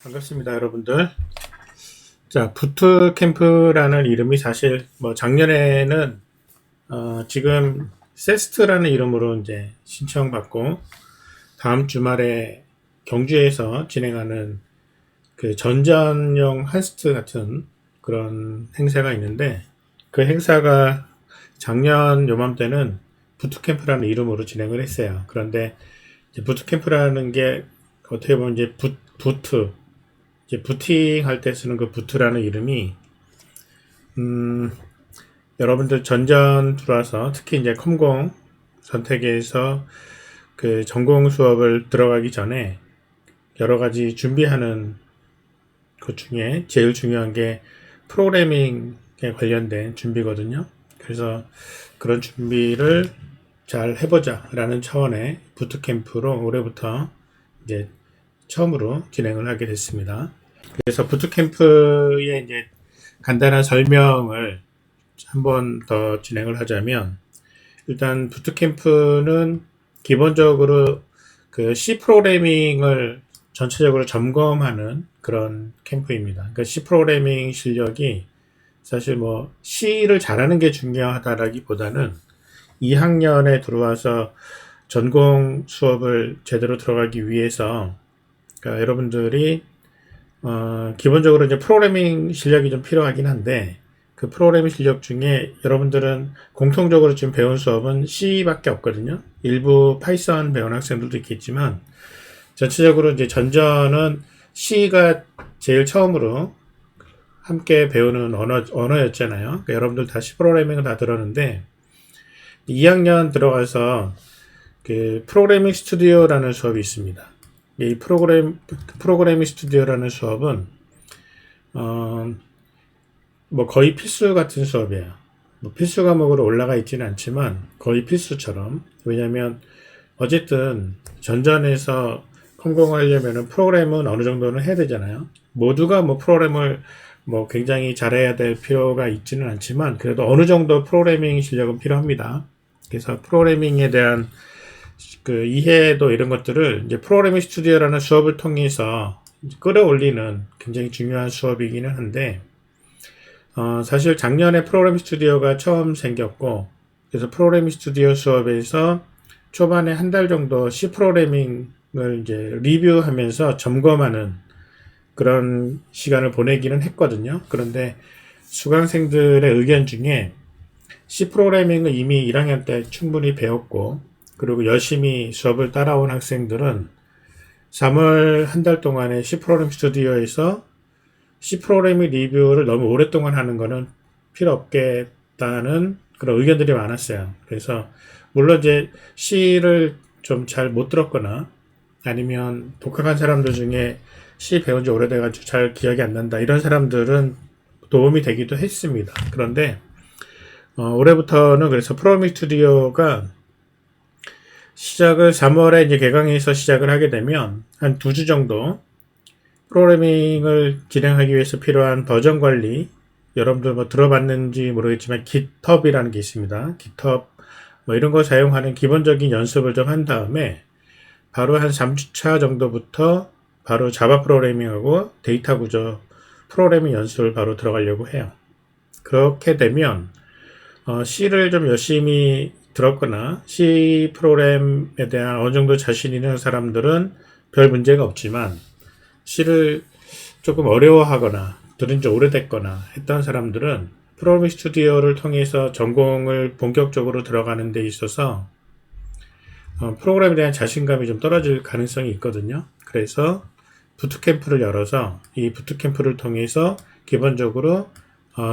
반갑습니다, 여러분들. 자, 부트캠프라는 이름이 사실 작년에는 지금 세스트라는 이름으로 이제 신청받고 다음 주말에 경주에서 진행하는 그 전전용 한스트 같은 그런 행사가 있는데, 그 행사가 작년 요맘때는 부트캠프라는 이름으로 진행을 했어요. 그런데 이제 부트캠프라는 게 어떻게 보면 이제 부트, 이제 부팅 할 때 쓰는 그 부트라는 이름이 여러분들 전전 들어와서 특히 이제 컴공 선택에서 그 전공 수업을 들어가기 전에 여러 가지 준비하는 것 중에 제일 중요한 게 프로그래밍에 관련된 준비거든요. 그래서 그런 준비를 잘 해보자 라는 차원의 부트캠프로 올해부터 이제 처음으로 진행을 하게 됐습니다. 그래서 부트캠프의 이제 간단한 설명을 한 번 더 진행을 하자면, 일단 부트캠프는 기본적으로 그 C 프로그래밍을 전체적으로 점검하는 그런 캠프입니다. 그러니까 C 프로그래밍 실력이 사실 C를 잘하는 게 중요하다라기보다는 2학년에 들어와서 전공 수업을 제대로 들어가기 위해서, 그러니까 여러분들이 기본적으로 이제 프로그래밍 실력이 좀 필요하긴 한데, 그 프로그래밍 실력 중에 여러분들은 공통적으로 지금 배운 수업은 C밖에 없거든요. 일부 파이썬 배운 학생들도 있겠지만, 전체적으로 이제 전전은 C가 제일 처음으로 함께 배우는 언어였잖아요. 그러니까 여러분들 다 C 프로그래밍을 다 들었는데, 2학년 들어가서 그 프로그래밍 스튜디오라는 수업이 있습니다. 이 프로그래밍 스튜디오라는 수업은 거의 필수 같은 수업이에요. 필수 과목으로 올라가 있지는 않지만 거의 필수처럼. 왜냐하면 어쨌든 전전에서 컴공하려면 프로그램은 어느 정도는 해야 되잖아요. 모두가 프로그램을 굉장히 잘해야 될 필요가 있지는 않지만 그래도 어느 정도 프로그래밍 실력은 필요합니다. 그래서 프로그래밍에 대한 그 이해도 이런 것들을 이제 프로그래밍 스튜디오라는 수업을 통해서 끌어올리는 굉장히 중요한 수업이기는 한데, 사실 작년에 프로그래밍 스튜디오가 처음 생겼고, 그래서 프로그래밍 스튜디오 수업에서 초반에 한 달 정도 C 프로그래밍을 이제 리뷰하면서 점검하는 그런 시간을 보내기는 했거든요. 그런데 수강생들의 의견 중에 C 프로그래밍을 이미 1학년 때 충분히 배웠고, 그리고 열심히 수업을 따라온 학생들은 3월 한 달 동안에 C 프로그래밍 스튜디오에서 C 프로그래밍 리뷰를 너무 오랫동안 하는 거는 필요 없겠다는 그런 의견들이 많았어요. 그래서 물론 이제 C를 좀 잘 못 들었거나 아니면 독학한 사람들 중에 C 배운 지 오래돼가지고 잘 기억이 안 난다, 이런 사람들은 도움이 되기도 했습니다. 그런데 올해부터는 그래서 프로그래밍 스튜디오가 시작을 3월에 이제 개강해서 시작을 하게 되면 한 2주 정도 프로그래밍을 진행하기 위해서 필요한 버전 관리, 여러분들 들어봤는지 모르겠지만 GitHub이라는 게 있습니다. GitHub 이런 거 사용하는 기본적인 연습을 좀 한 다음에 바로 한 3주차 정도부터 바로 자바 프로그래밍하고 데이터 구조 프로그래밍 연습을 바로 들어가려고 해요. 그렇게 되면 C를 좀 열심히 들었거나 C 프로그램에 대한 어느 정도 자신 있는 사람들은 별 문제가 없지만, C를 조금 어려워하거나 들은 지 오래됐거나 했던 사람들은 프로그래밍 스튜디오를 통해서 전공을 본격적으로 들어가는 데 있어서 프로그램에 대한 자신감이 좀 떨어질 가능성이 있거든요. 그래서 부트캠프를 열어서 이 부트캠프를 통해서 기본적으로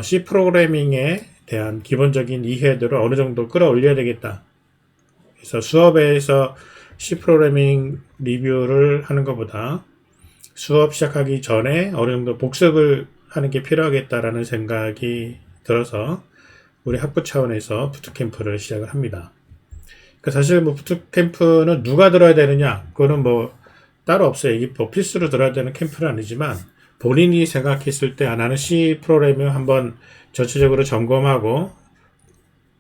C 프로그래밍에 대한 기본적인 이해도를 어느 정도 끌어올려야 되겠다. 그래서 수업에서 C 프로그래밍 리뷰를 하는 것보다 수업 시작하기 전에 어느 정도 복습을 하는 게 필요하겠다라는 생각이 들어서 우리 학부 차원에서 부트캠프를 시작을 합니다. 그러니까 사실 부트캠프는 누가 들어야 되느냐, 그거는 따로 없어요. 이게 필수로 들어야 되는 캠프는 아니지만 본인이 생각했을 때 나는 C 프로그래밍 한번 전체적으로 점검하고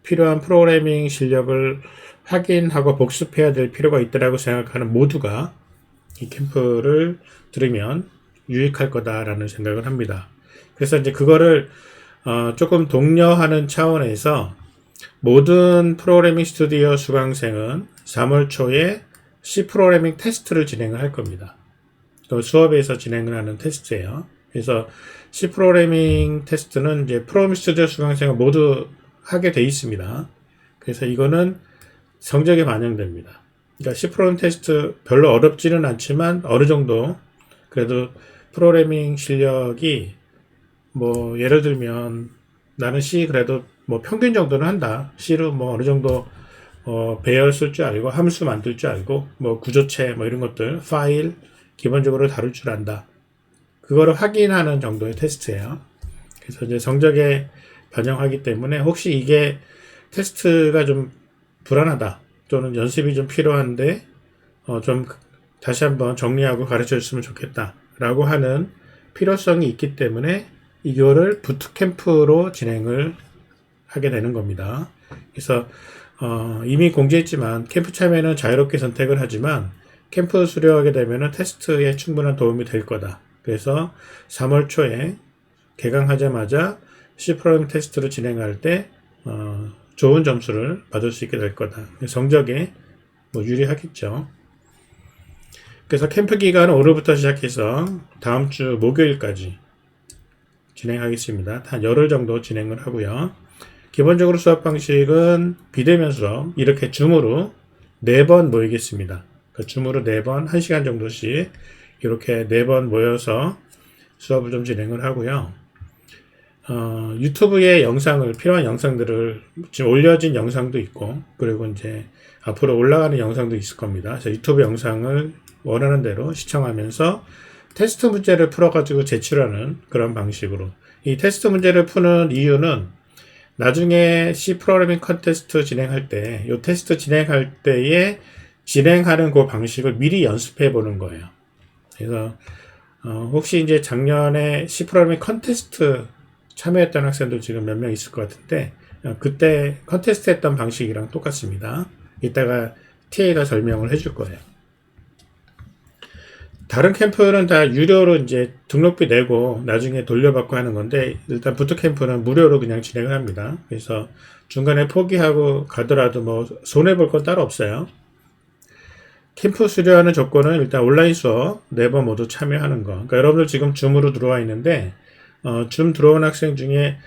필요한 프로그래밍 실력을 확인하고 복습해야 될 필요가 있다고 생각하는 모두가 이 캠프를 들으면 유익할 거다라는 생각을 합니다. 그래서 이제 그거를 조금 독려하는 차원에서 모든 프로그래밍 스튜디오 수강생은 3월 초에 C 프로그래밍 테스트를 진행을 할 겁니다. 또 수업에서 진행을 하는 테스트예요. 그래서 C 프로그래밍 테스트는 이제 프로그래밍 스튜디오 수강생은 모두 하게 돼 있습니다. 그래서 이거는 성적에 반영됩니다. 그러니까 C 프로그래밍 테스트 별로 어렵지는 않지만 어느 정도 그래도 프로그래밍 실력이 뭐 예를 들면 나는 C 그래도 뭐 평균 정도는 한다. C로 뭐 어느 정도 배열 쓸 줄 알고 함수 만들 줄 알고 뭐 구조체 뭐 이런 것들 파일 기본적으로 다룰 줄 안다. 그거를 확인하는 정도의 테스트예요. 그래서 이제 성적에 반영하기 때문에 혹시 이게 테스트가 좀 불안하다 또는 연습이 좀 필요한데 좀 다시 한번 정리하고 가르쳐 줬으면 좋겠다 라고 하는 필요성이 있기 때문에 이거를 부트캠프로 진행을 하게 되는 겁니다. 그래서 이미 공지했지만 캠프 참여는 자유롭게 선택을 하지만 캠프 수료하게 되면 테스트에 충분한 도움이 될 거다. 그래서 3월 초에 개강하자마자 C 프로그래밍 테스트를 진행할 때 좋은 점수를 받을 수 있게 될 거다. 성적에 뭐 유리하겠죠. 그래서 캠프 기간은 오늘부터 시작해서 다음 주 목요일까지 진행하겠습니다. 한 열흘 정도 진행을 하고요. 기본적으로 수업 방식은 비대면 수업, 이렇게 줌으로 4번 모이겠습니다. 줌으로 4번, 1시간 정도씩 이렇게 4번 모여서 수업을 좀 진행을 하고요. 유튜브에 영상을, 필요한 영상들을 지금 올려진 영상도 있고, 그리고 이제 앞으로 올라가는 영상도 있을 겁니다. 그래서 유튜브 영상을 원하는 대로 시청하면서 테스트 문제를 풀어가지고 제출하는 그런 방식으로. 이 테스트 문제를 푸는 이유는 나중에 C 프로그래밍 컨테스트 진행할 때, 이 테스트 진행할 때에 진행하는 그 방식을 미리 연습해 보는 거예요. 그래서 혹시 이제 작년에 C 프로그래밍 컨테스트 참여했던 학생들 지금 몇 명 있을 것 같은데 그때 컨테스트 했던 방식이랑 똑같습니다. 이따가 TA가 설명을 해줄 거예요. 다른 캠프는 다 유료로 이제 등록비 내고 나중에 돌려받고 하는 건데 일단 부트캠프는 무료로 그냥 진행을 합니다. 그래서 중간에 포기하고 가더라도 뭐 손해볼 건 따로 없어요. 캠프 수료하는 조건은 일단 온라인 수업 4번 모두 참여하는 거. 그러니까 여러분들 지금 줌으로 들어와 있는데 줌 들어온 학생 중에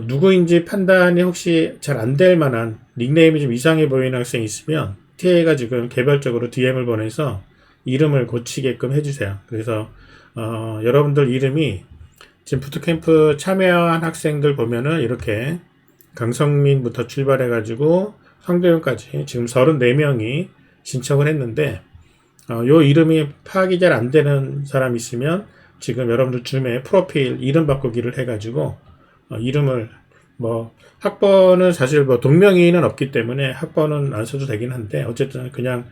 누구인지 판단이 혹시 잘 안 될 만한 닉네임이 좀 이상해 보이는 학생이 있으면 TA가 지금 개별적으로 DM을 보내서 이름을 고치게끔 해주세요. 그래서 여러분들 이름이 지금 부트캠프 참여한 학생들 보면은 이렇게 강성민부터 출발해가지고 황도윤까지 지금 34명이 신청을 했는데 요 이름이 파악이 잘 안 되는 사람 있으면 지금 여러분들 줌에 프로필 이름 바꾸기를 해가지고 이름을 뭐 학번은 사실 뭐 동명이인은 없기 때문에 학번은 안 써도 되긴 한데 어쨌든 그냥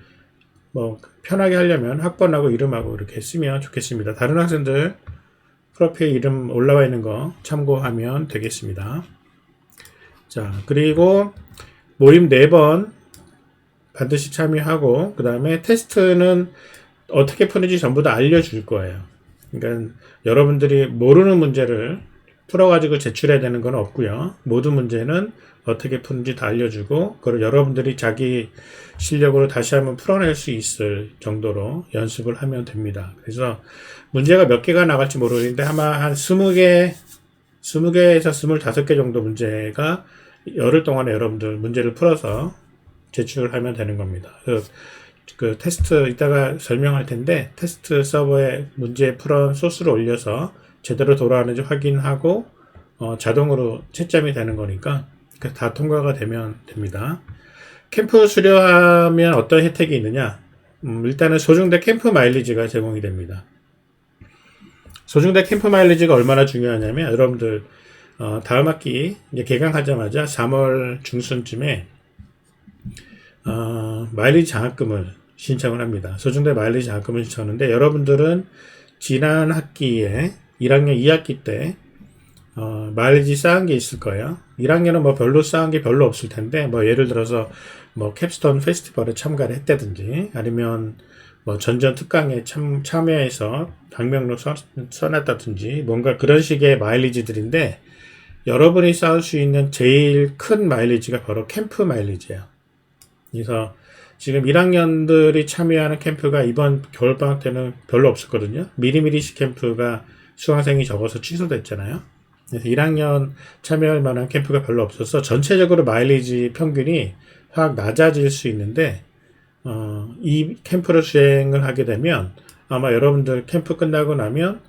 뭐 편하게 하려면 학번하고 이름하고 이렇게 쓰면 좋겠습니다. 다른 학생들 프로필 이름 올라와 있는 거 참고하면 되겠습니다. 자, 그리고 모임 4번 반드시 참여하고 그 다음에 테스트는 어떻게 푸는지 전부 다 알려줄 거예요. 그러니까 여러분들이 모르는 문제를 풀어가지고 제출해야 되는 건 없고요. 모든 문제는 어떻게 푸는지 다 알려주고 그걸 여러분들이 자기 실력으로 다시 한번 풀어낼 수 있을 정도로 연습을 하면 됩니다. 그래서 문제가 몇 개가 나갈지 모르겠는데 아마 한 20개, 20개에서 25개 정도 문제가 열흘 동안에 여러분들 문제를 풀어서 제출을 하면 되는 겁니다. 그 테스트 이따가 설명할 텐데 테스트 서버에 문제 풀어 소스를 올려서 제대로 돌아가는지 확인하고 자동으로 채점이 되는 거니까 다 통과가 되면 됩니다. 캠프 수료하면 어떤 혜택이 있느냐? 일단은 소중대 캠프 마일리지가 제공이 됩니다. 소중대 캠프 마일리지가 얼마나 중요하냐면 여러분들 다음 학기 이제 개강하자마자 3월 중순쯤에 마일리지 장학금을 신청을 합니다. 소중대 마일리지 장학금을 신청하는데 여러분들은 지난 학기에 1학년 2학기 때 마일리지 쌓은 게 있을 거예요. 1학년은 뭐 별로 쌓은 게 별로 없을 텐데 뭐 예를 들어서 뭐 캡스톤 페스티벌에 참가를 했다든지 아니면 뭐 전전 특강에 참여해서 방명록 써놨다든지 뭔가 그런 식의 마일리지들인데, 여러분이 쌓을 수 있는 제일 큰 마일리지가 바로 캠프 마일리지예요. 그래서 지금 1학년들이 참여하는 캠프가 이번 겨울방학 때는 별로 없었거든요. 미리미리식 캠프가 수강생이 적어서 취소됐잖아요. 그래서 1학년 참여할 만한 캠프가 별로 없어서 전체적으로 마일리지 평균이 확 낮아질 수 있는데, 이 캠프를 수행을 하게 되면 아마 여러분들 캠프 끝나고 나면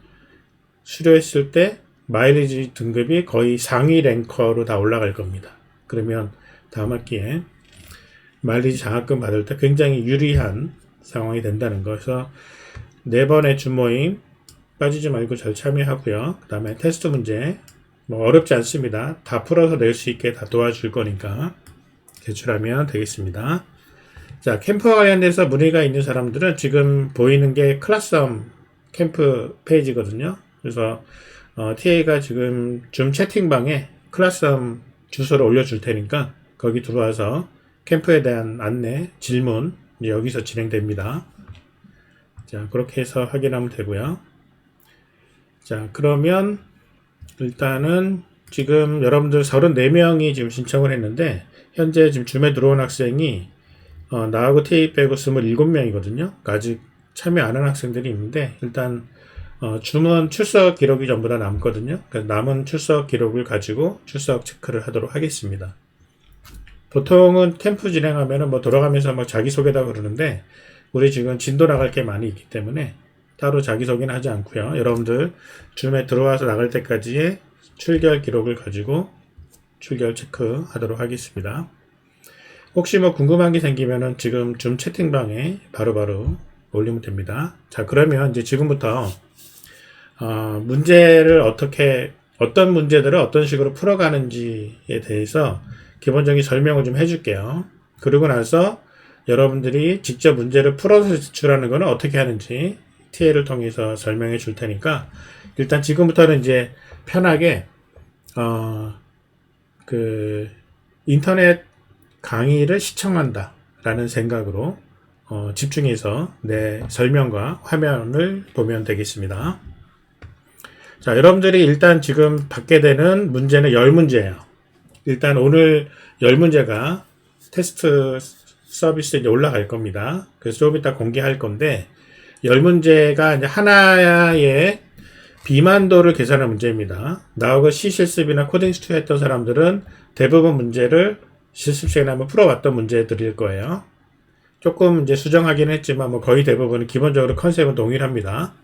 수료했을 때 마일리지 등급이 거의 상위 랭커로 다 올라갈 겁니다. 그러면 다음 학기에 마일리지 장학금 받을 때 굉장히 유리한 상황이 된다는 거에서, 4번의 주모임 빠지지 말고 잘 참여하고요. 그 다음에 테스트 문제 뭐 어렵지 않습니다. 다 풀어서 낼 수 있게 다 도와줄 거니까 제출하면 되겠습니다. 자, 캠프와 관련돼서 문의가 있는 사람들은 지금 보이는 게 클래스홈 캠프 페이지거든요. 그래서 TA가 지금 줌 채팅방에 클래스홈 주소를 올려줄 테니까 거기 들어와서 캠프에 대한 안내, 질문 여기서 진행됩니다. 자, 그렇게 해서 확인하면 되고요. 자, 그러면 일단은 지금 여러분들 34명이 지금 신청을 했는데, 현재 지금 줌에 들어온 학생이 나하고 TA 빼고 27명이거든요. 그러니까 아직 참여 안 한 학생들이 있는데, 일단 줌은 출석 기록이 전부 다 남거든요. 그래서 남은 출석 기록을 가지고 출석 체크를 하도록 하겠습니다. 보통은 캠프 진행하면은 뭐 돌아가면서 뭐 자기소개다 그러는데, 우리 지금 진도 나갈 게 많이 있기 때문에 따로 자기소개는 하지 않고요. 여러분들 줌에 들어와서 나갈 때까지의 출결 기록을 가지고 출결 체크 하도록 하겠습니다. 혹시 뭐 궁금한 게 생기면은 지금 줌 채팅방에 바로바로 올리면 됩니다. 자, 그러면 이제 지금부터 문제를 어떤 문제들을 어떤 식으로 풀어가는지에 대해서 기본적인 설명을 좀 해줄게요. 그러고 나서 여러분들이 직접 문제를 풀어서 제출하는 거는 어떻게 하는지 TA를 통해서 설명해 줄 테니까, 일단 지금부터는 이제 편하게 인터넷 강의를 시청한다 라는 생각으로 집중해서 내 설명과 화면을 보면 되겠습니다. 자, 여러분들이 일단 지금 받게 되는 문제는 10문제예요. 일단 오늘 10문제가 테스트 서비스에 이제 올라갈 겁니다. 그래서 좀 이따 공개할 건데, 10문제가 이제 하나의 비만도를 계산한 문제입니다. 나하고 C 실습이나 코딩 스튜디오 했던 사람들은 대부분 문제를 실습 시간에 한번 풀어왔던 문제들일 거예요. 조금 이제 수정하긴 했지만 뭐 거의 대부분은 기본적으로 컨셉은 동일합니다.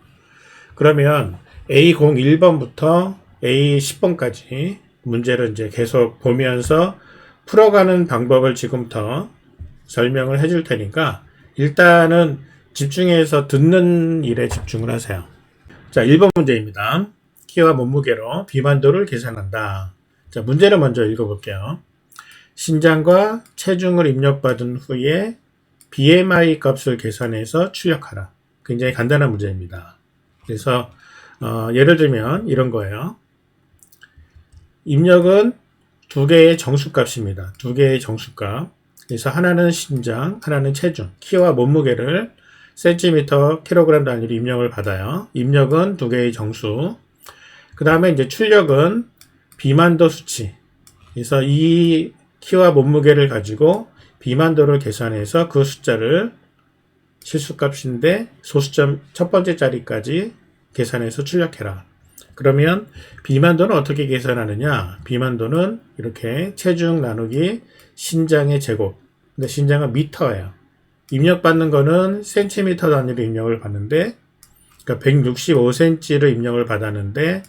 그러면 A01번부터 A10번까지 문제를 이제 계속 보면서 풀어가는 방법을 지금부터 설명을 해줄 테니까, 일단은 집중해서 듣는 일에 집중을 하세요. 자, 1번 문제입니다. 키와 몸무게로 비만도를 계산한다. 자, 문제를 먼저 읽어볼게요. 신장과 체중을 입력받은 후에 BMI 값을 계산해서 출력하라. 굉장히 간단한 문제입니다. 그래서 예를 들면 이런 거예요. 입력은 두 개의 정수값입니다. 두 개의 정수값. 그래서 하나는 신장, 하나는 체중, 키와 몸무게를 센티미터, 킬로그램 단위로 입력을 받아요. 입력은 두 개의 정수. 그 다음에 이제 출력은 비만도 수치. 그래서 이 키와 몸무게를 가지고 비만도를 계산해서 그 숫자를 실수값인데 소수점 첫 번째 자리까지 계산해서 출력해라. 그러면 비만도는 어떻게 계산하느냐? 비만도는 이렇게 체중 나누기 신장의 제곱. 근데 신장은 미터예요. 입력받는 거는 센티미터 단위로 입력을 받는데, 그러니까 165cm를 입력을 받았는데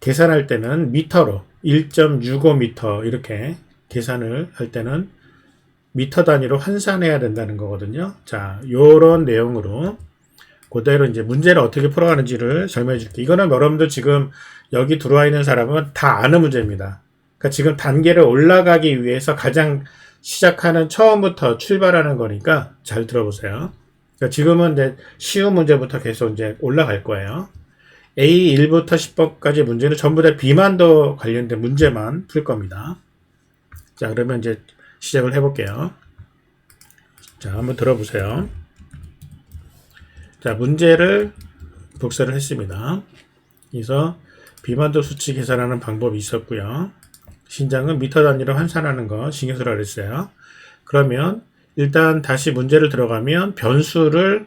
계산할 때는 미터로 1.65m 이렇게 계산을 할 때는 미터 단위로 환산해야 된다는 거거든요. 자, 요런 내용으로 그대로 이제 문제를 어떻게 풀어가는지를 설명해 줄게요. 이거는 여러분들 지금 여기 들어와 있는 사람은 다 아는 문제입니다. 그러니까 지금 단계를 올라가기 위해서 가장 시작하는 처음부터 출발하는 거니까 잘 들어보세요. 그러니까 지금은 이제 쉬운 문제부터 계속 이제 올라갈 거예요. A1부터 10번까지 문제는 전부 다 비만도 관련된 문제만 풀 겁니다. 자, 그러면 이제 시작을 해볼게요. 자, 한번 들어보세요. 자, 문제를 복사를 했습니다. 그래서 비만도 수치 계산하는 방법이 있었고요. 신장은 미터 단위로 환산하는 거 신경 쓰라 그랬어요. 그러면 일단 다시 문제를 들어가면 변수를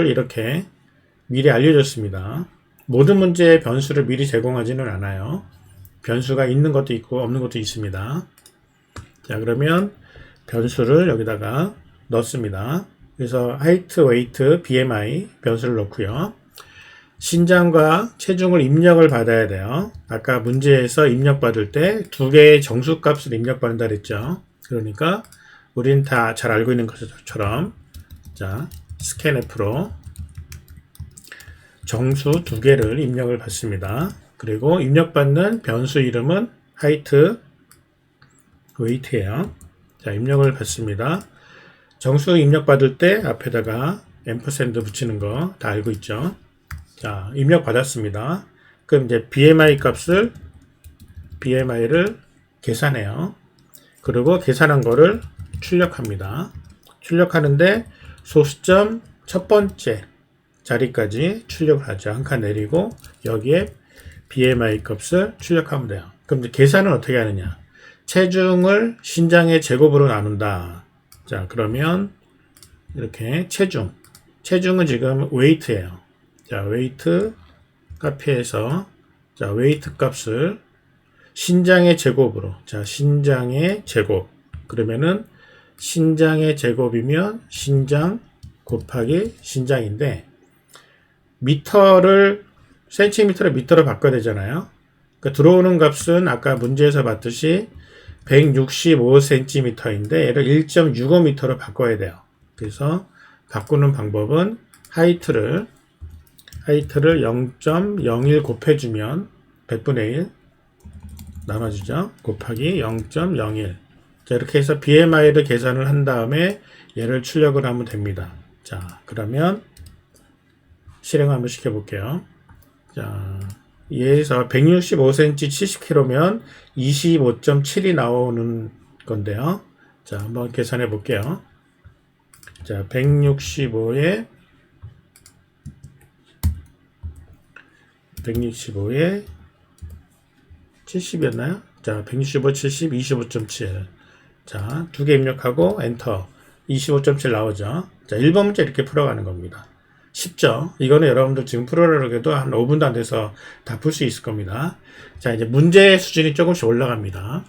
이렇게 미리 알려줬습니다. 모든 문제의 변수를 미리 제공하지는 않아요. 변수가 있는 것도 있고 없는 것도 있습니다. 자, 그러면 변수를 여기다가 넣습니다. 그래서 height, weight, BMI 변수를 넣고요. 신장과 체중을 입력을 받아야 돼요. 아까 문제에서 입력받을 때 두 개의 정수값을 입력받는다 그랬죠. 그러니까 우린 다 잘 알고 있는 것처럼 자, scanf로 정수 두 개를 입력을 받습니다. 그리고 입력받는 변수 이름은 height, weight예요. 자, 입력을 받습니다. 정수 입력받을 때 앞에다가 앰퍼샌드 붙이는 거 다 알고 있죠. 자, 입력 받았습니다. 그럼 이제 BMI를 계산해요. 그리고 계산한 거를 출력합니다. 출력하는데 소수점 첫 번째 자리까지 출력을 하죠. 한 칸 내리고 여기에 BMI 값을 출력하면 돼요. 그럼 이제 계산은 어떻게 하느냐? 체중을 신장의 제곱으로 나눈다. 자, 그러면 이렇게 체중은 지금 weight예요. 자, weight 카피에서 자, weight 값을 신장의 제곱으로 자, 신장의 제곱 그러면은 신장의 제곱이면 신장 곱하기 신장인데 미터를 센티미터를 미터로 바꿔야 되잖아요. 그러니까 들어오는 값은 아까 문제에서 봤듯이 165cm인데 얘를 1.65m로 바꿔야 돼요. 그래서 바꾸는 방법은 하이트를 0.01 곱해주면 100분의 1 나눠주죠. 곱하기 0.01. 자, 이렇게 해서 BMI를 계산을 한 다음에 얘를 출력을 하면 됩니다. 자, 그러면 실행 한번 시켜볼게요. 자, 얘에서 165cm 70kg면 25.7이 나오는 건데요. 자, 한번 계산해 볼게요. 자, 165에 70이었나요? 자, 165, 70, 25.7. 자, 두 개 입력하고 엔터. 25.7 나오죠. 자, 1번 문제 이렇게 풀어가는 겁니다. 쉽죠? 이거는 여러분들 지금 풀어라고 해도 한 5분도 안 돼서 다 풀 수 있을 겁니다. 자, 이제 문제 수준이 조금씩 올라갑니다.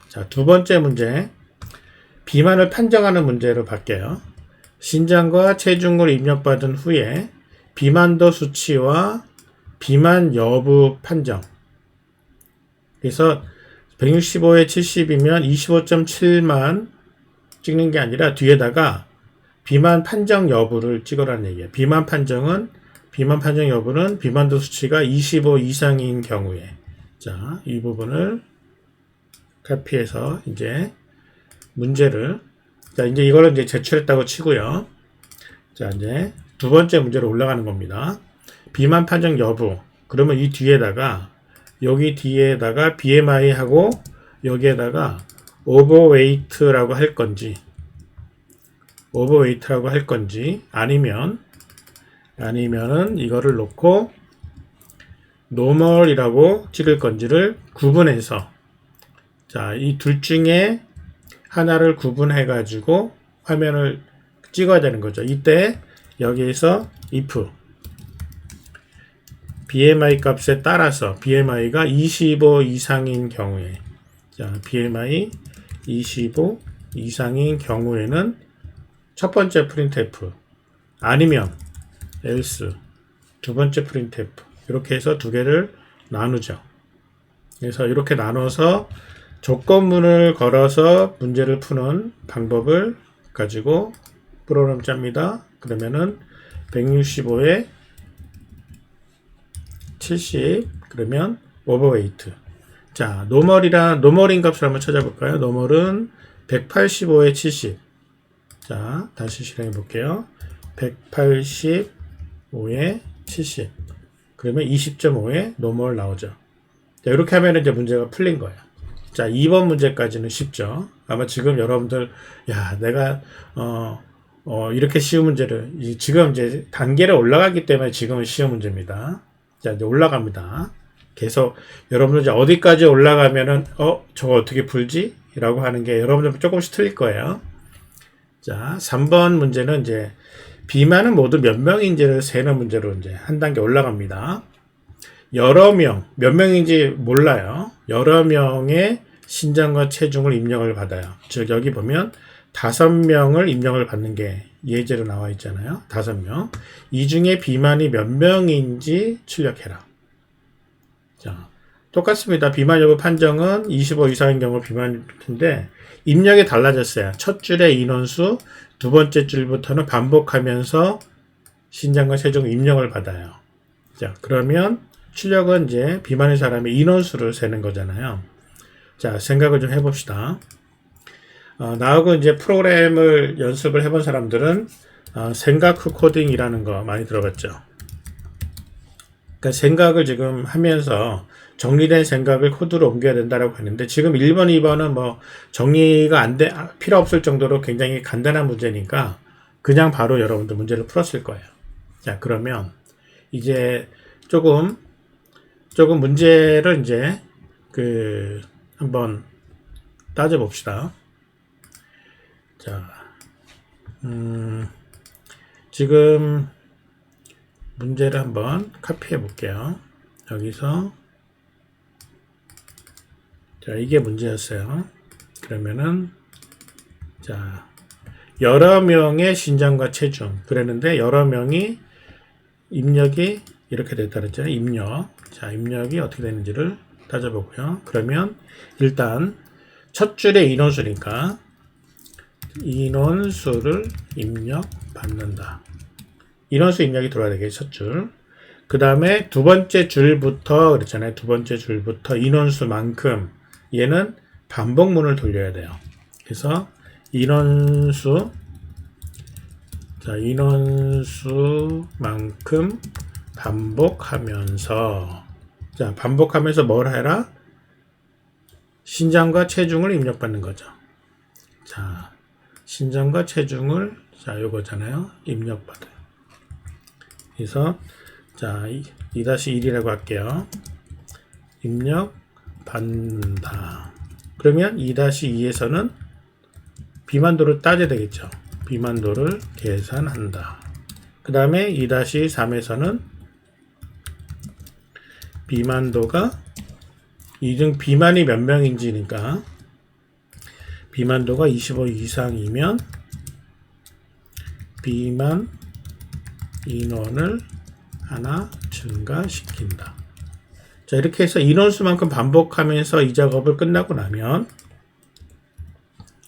자, 두 번째 문제. 비만을 판정하는 문제로 바뀌어요. 신장과 체중을 입력받은 후에 비만도 수치와 비만 여부 판정. 그래서 165에 70이면 25.7만 찍는 게 아니라 뒤에다가 비만 판정 여부를 찍으라는 얘기예요. 비만 판정 여부는 비만도 수치가 25 이상인 경우에. 자, 이 부분을 카피해서 이제 문제를 자, 이제 이거를 이제 제출했다고 치고요. 자, 이제 두 번째 문제로 올라가는 겁니다. 비만 판정 여부. 그러면 이 뒤에다가 여기 뒤에다가 BMI하고 여기에다가 오버웨이트라고 할 건지 아니면은 이거를 놓고 노멀이라고 찍을 건지를 구분해서 자, 이 둘 중에 하나를 구분해 가지고 화면을 찍어야 되는 거죠. 이때 여기에서 if BMI 값에 따라서 BMI가 25 이상인 경우에 자, BMI 25 이상인 경우에는 첫 번째 printf 아니면 else 두 번째 printf 이렇게 해서 두 개를 나누죠. 그래서 이렇게 나눠서 조건문을 걸어서 문제를 푸는 방법을 가지고 프로그램 짭니다. 그러면은 165에 70 그러면 오버웨이트. 자, 노멀인 값을 한번 찾아볼까요? 노멀은 185에 70. 자, 다시 실행해 볼게요. 185에 70. 그러면 20.5에 노멀 나오죠. 자, 이렇게 하면 이제 문제가 풀린 거예요. 자, 2번 문제까지는 쉽죠. 아마 지금 여러분들, 야, 내가, 이렇게 쉬운 문제를, 지금 이제 단계를 올라가기 때문에 지금은 쉬운 문제입니다. 자, 이제 올라갑니다. 계속 여러분들 이제 어디까지 올라가면은, 저거 어떻게 풀지? 라고 하는 게 여러분들 조금씩 틀릴 거예요. 자, 3번 문제는 이제 비만은 모두 몇 명인지를 세는 문제로 이제 한 단계 올라갑니다. 여러 명, 몇 명인지 몰라요. 여러 명의 신장과 체중을 입력을 받아요. 즉, 여기 보면 5명을 입력을 받는 게 예제로 나와 있잖아요. 5명. 이 중에 비만이 몇 명인지 출력해라. 자, 똑같습니다. 비만 여부 판정은 25 이상인 경우 비만인데 입력이 달라졌어요. 첫 줄의 인원수, 두 번째 줄부터는 반복하면서 신장과 체중 입력을 받아요. 자, 그러면 출력은 이제 비만의 사람의 인원수를 세는 거잖아요. 자, 생각을 좀 해봅시다. 나하고 이제 프로그램을 연습을 해본 사람들은 생각 후 코딩이라는 거 많이 들어봤죠. 그러니까 생각을 지금 하면서 정리된 생각을 코드로 옮겨야 된다라고 하는데 지금 1번, 2번은 뭐 정리가 필요 없을 정도로 굉장히 간단한 문제니까 그냥 바로 여러분들 문제를 풀었을 거예요. 자, 그러면 이제 조금 문제를 이제 한번 따져봅시다. 자, 지금 문제를 한번 카피해 볼게요. 여기서 자, 이게 문제였어요. 그러면은 자, 여러 명의 신장과 체중 그랬는데 여러 명이 입력이 이렇게 됐다 그랬잖아요. 입력. 자, 입력이 어떻게 되는지를 따져보고요. 그러면 일단 첫 줄의 인원수니까 인원수를 입력 받는다. 인원수 입력이 들어와야 되겠죠, 첫 줄. 그 다음에 두 번째 줄부터 그랬잖아요. 두 번째 줄부터 인원수만큼 얘는 반복문을 돌려야 돼요. 그래서 인원수만큼 반복하면서 뭘 해라? 신장과 체중을 입력받는 거죠. 자, 신장과 체중을 요거잖아요. 입력받아요. 그래서 자, 2-1이라고 할게요. 입력 받는다. 그러면 2-2에서는 비만도를 따져야 되겠죠. 비만도를 계산한다. 그 다음에 2-3에서는 비만도가 이중 비만이 몇 명인지니까 비만도가 25 이상이면 비만 인원을 하나 증가시킨다. 자, 이렇게 해서 인원수만큼 반복하면서 이 작업을 끝나고 나면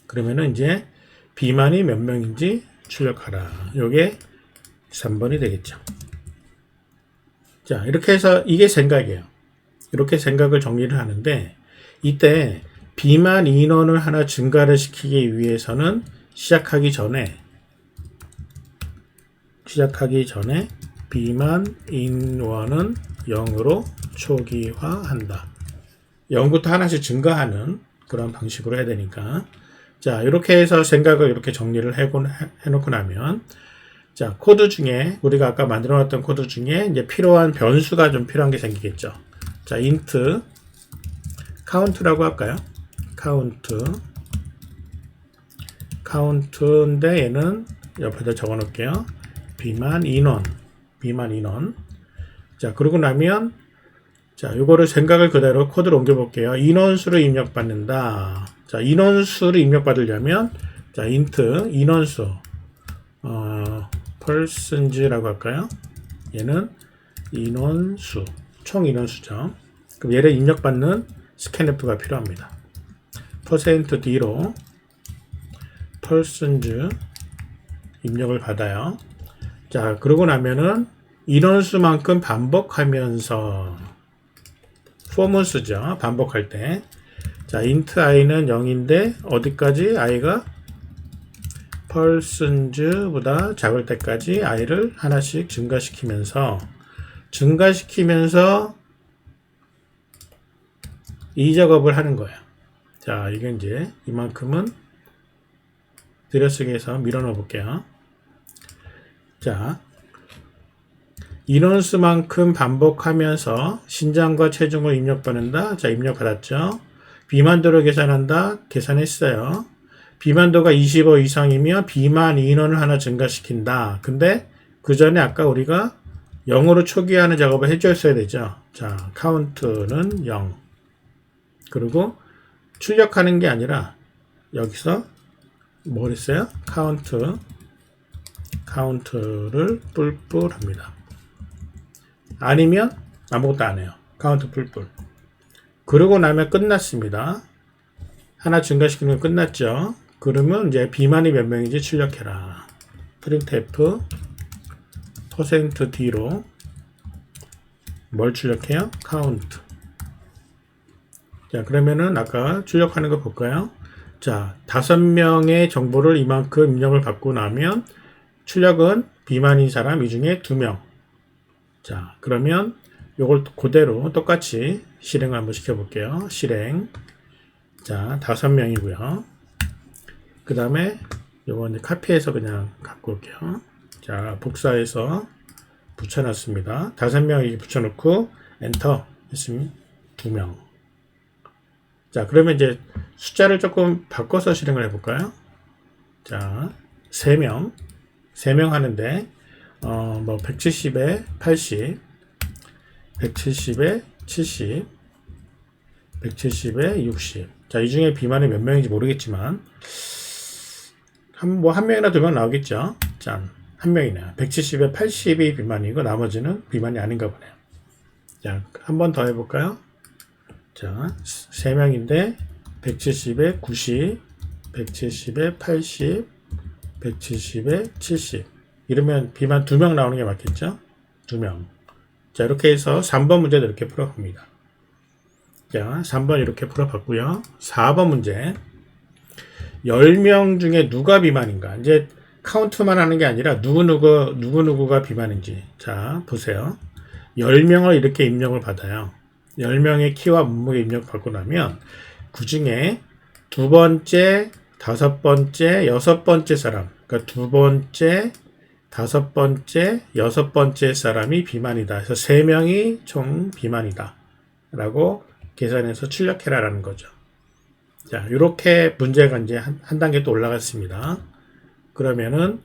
그러면은 이제 비만이 몇 명인지 출력하라. 요게 3번이 되겠죠. 자, 이렇게 해서 이게 생각이에요. 이렇게 생각을 정리를 하는데 이때 비만 인원을 하나 증가를 시키기 위해서는 시작하기 전에 비만 인원은 0으로 초기화한다. 0부터 하나씩 증가하는 그런 방식으로 해야 되니까. 자, 이렇게 해서 생각을 이렇게 정리를 해놓고 나면 자, 코드 중에 우리가 아까 만들어 놨던 코드 중에 이제 필요한 변수가 좀 필요한 게 생기겠죠. 자, int count라고 할까요? count인데 얘는 옆에다 적어 놓을게요. 비만 인원. 자, 그러고 나면 자, 요거를 생각을 그대로 코드로 옮겨 볼게요. 인원수를 입력받는다. 자, 인원수를 입력받으려면 자, int 인원수 persons라고 할까요? 얘는 인원수, 총 인원수죠. 그럼 얘를 입력받는 scanf가 필요합니다. %d로 persons 입력을 받아요. 자, 그러고 나면은 인원수만큼 반복하면서 form을 쓰죠. 반복할 때. 자, int i는 0인데 어디까지 i가 persons보다 작을 때까지 i를 하나씩 증가시키면서 이 작업을 하는 거예요. 자, 이게 이제 이만큼은 들여쓰기해서 밀어 넣어 볼게요. 자, 인원수만큼 반복하면서 신장과 체중을 입력받는다. 자, 입력받았죠. 비만도를 계산한다. 계산했어요. 비만도가 25 이상이면 비만 인원을 하나 증가시킨다. 근데 그 전에 아까 우리가 0으로 초기화하는 작업을 해줬어야 되죠. 자, 카운트는 0. 그리고 출력하는 게 아니라 여기서 뭐 했어요? 카운트를 뿔뿔 합니다. 아니면 아무것도 안 해요. 카운트 뿔뿔. 그러고 나면 끝났습니다. 하나 증가시키는 건 끝났죠. 그러면 이제 비만이 몇 명인지 출력해라. 프린트F %D로 뭘 출력해요? 카운트. 자, 그러면은 아까 출력하는 거 볼까요? 자, 5명의 정보를 이만큼 입력을 받고 나면 출력은 비만인 사람 이 중에 2명. 자, 그러면 요걸 그대로 똑같이 실행을 한번 시켜볼게요. 실행. 자, 5명이고요. 그 다음에 요거 이제 카피해서 그냥 갖고 올게요. 자, 복사해서 붙여놨습니다. 5명 붙여놓고 엔터 했으면 2명. 자, 그러면 이제 숫자를 조금 바꿔서 실행을 해볼까요? 자, 3명 하는데, 170에 80, 170에 70, 170에 60. 자, 이 중에 비만이 몇 명인지 모르겠지만, 한 명이나 2명 나오겠죠? 짠. 한 명이네요. 170에 80이 비만이고, 나머지는 비만이 아닌가 보네요. 자, 한 번 더 해볼까요? 자, 3명인데, 170에 90, 170에 80, 170에 70. 이러면 비만 2명 나오는 게 맞겠죠? 2명. 자, 이렇게 해서 3번 문제도 이렇게 풀어봅니다. 자, 3번 이렇게 풀어봤고요. 4번 문제. 10명 중에 누가 비만인가? 이제 카운트만 하는 게 아니라 누구누구가 비만인지. 자, 보세요. 10명을 이렇게 입력을 받아요. 10명의 키와 몸무게 입력받고 나면 그 중에 2번째, 5번째, 6번째 사람, 그러니까 2번째, 5번째, 6번째 사람이 비만이다. 그래서 3명이 총 비만이다. 라고 계산해서 출력해라라는 거죠. 자, 이렇게 문제가 이제 한 단계 또 올라갔습니다. 그러면은,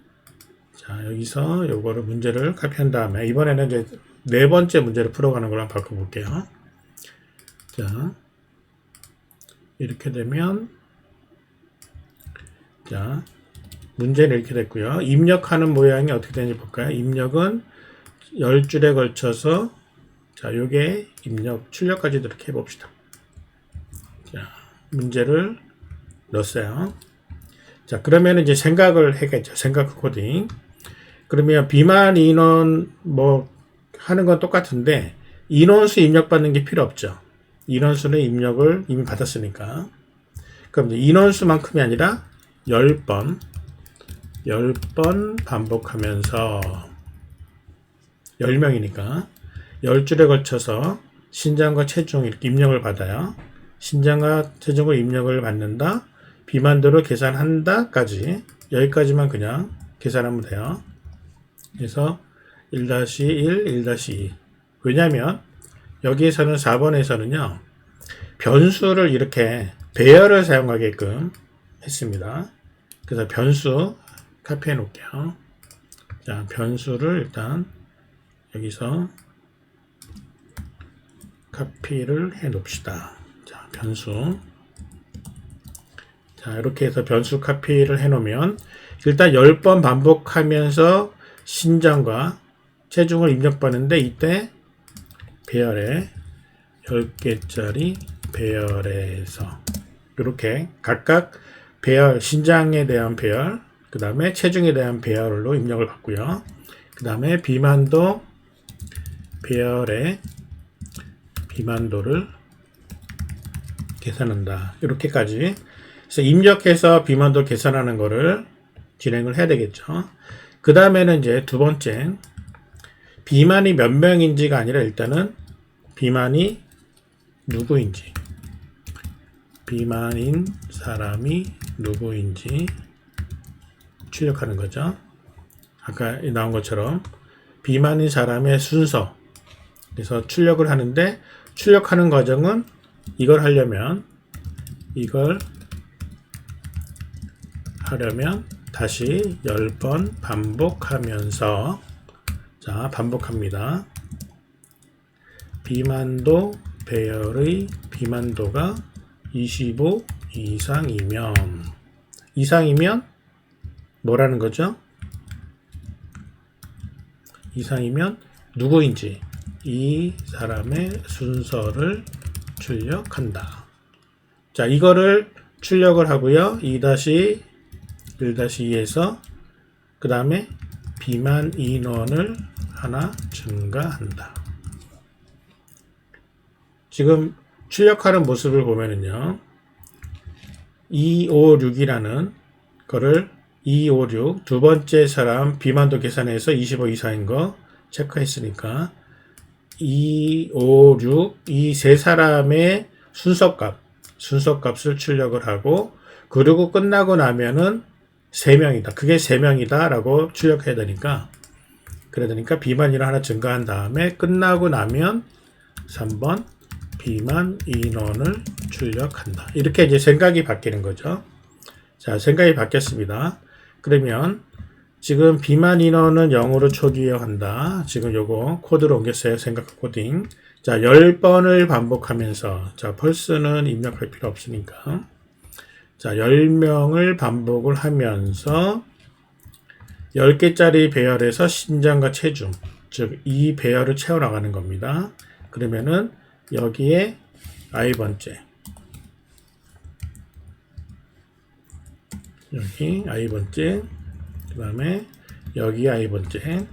자, 여기서 요거를 문제를 카피한 다음에, 이번에는 이제 4번째 문제를 풀어가는 걸로 한번 바꿔볼게요. 자, 이렇게 되면, 자, 문제는 이렇게 됐고요. 입력하는 모양이 어떻게 되는지 볼까요? 입력은 10줄에 걸쳐서, 자, 요게 입력, 출력까지도 이렇게 해봅시다. 자, 문제를 넣었어요. 자, 그러면 이제 생각을 해야겠죠. 생각 코딩. 그러면 비만 인원 하는 건 똑같은데 인원수 입력받는 게 필요 없죠. 인원수는 입력을 이미 받았으니까. 그럼 인원수만큼이 아니라 10번 반복하면서 10명이니까 10줄에 걸쳐서 신장과 체중 이렇게 입력을 받아요. 신장과 체중을 입력을 받는다. 비만도를 계산한다까지 여기까지만 그냥 계산하면 돼요. 그래서 1-1, 1-2. 왜냐하면 여기에서는 4번에서는요. 변수를 이렇게 배열을 사용하게끔 했습니다. 그래서 변수 카피해 놓을게요. 자, 변수를 일단 여기서 카피를 해 놓읍시다. 자, 변수. 자, 이렇게 해서 변수 카피를 해 놓으면 일단 10번 반복하면서 신장과 체중을 입력받는데 이때 배열에 10개짜리 배열에서 이렇게 각각 배열, 신장에 대한 배열, 그 다음에 체중에 대한 배열로 입력을 받고요. 그 다음에 비만도 배열에 비만도를 계산한다. 이렇게까지. 그래서 입력해서 비만도 계산하는 거를 진행을 해야 되겠죠. 그 다음에는 이제 두 번째, 비만이 몇 명인지가 아니라 일단은 비만이 누구인지, 비만인 사람이 누구인지 출력하는 거죠. 아까 나온 것처럼 비만인 사람의 순서. 그래서 출력을 하는데 출력하는 과정은 이걸 하려면 다시 10번 반복하면서 자, 반복합니다. 비만도 배열의 비만도가 25 이상이면 뭐라는 거죠? 이상이면 누구인지 이 사람의 순서를 출력한다. 자, 이거를 출력을 하고요. 2-1-2에서 그 다음에 비만 인원을 하나 증가한다. 지금 출력하는 모습을 보면은요. 256이라는 거를 256 두 번째 사람 비만도 계산해서 25 이상인 거 체크했으니까 256 이 세 사람의 순서값을 출력을 하고 그리고 끝나고 나면은 3명이다. 그게 3명이다 라고 출력해야 되니까 그러니까 비만인원 하나 증가한 다음에 끝나고 나면 3번 비만 인원을 출력한다. 이렇게 이제 생각이 바뀌는 거죠. 자, 생각이 바뀌었습니다. 그러면 지금 비만 인원은 0으로 초기화한다. 지금 요거 코드로 옮겼어요. 생각 코딩. 자, 10번을 반복하면서 자, 펄스는 입력할 필요 없으니까 자, 10명을 반복을 하면서 10개짜리 배열에서 신장과 체중, 즉 이 배열을 채워나가는 겁니다. 그러면은 여기에 i번째, 여기 i번째, 그 다음에 여기에 i번째,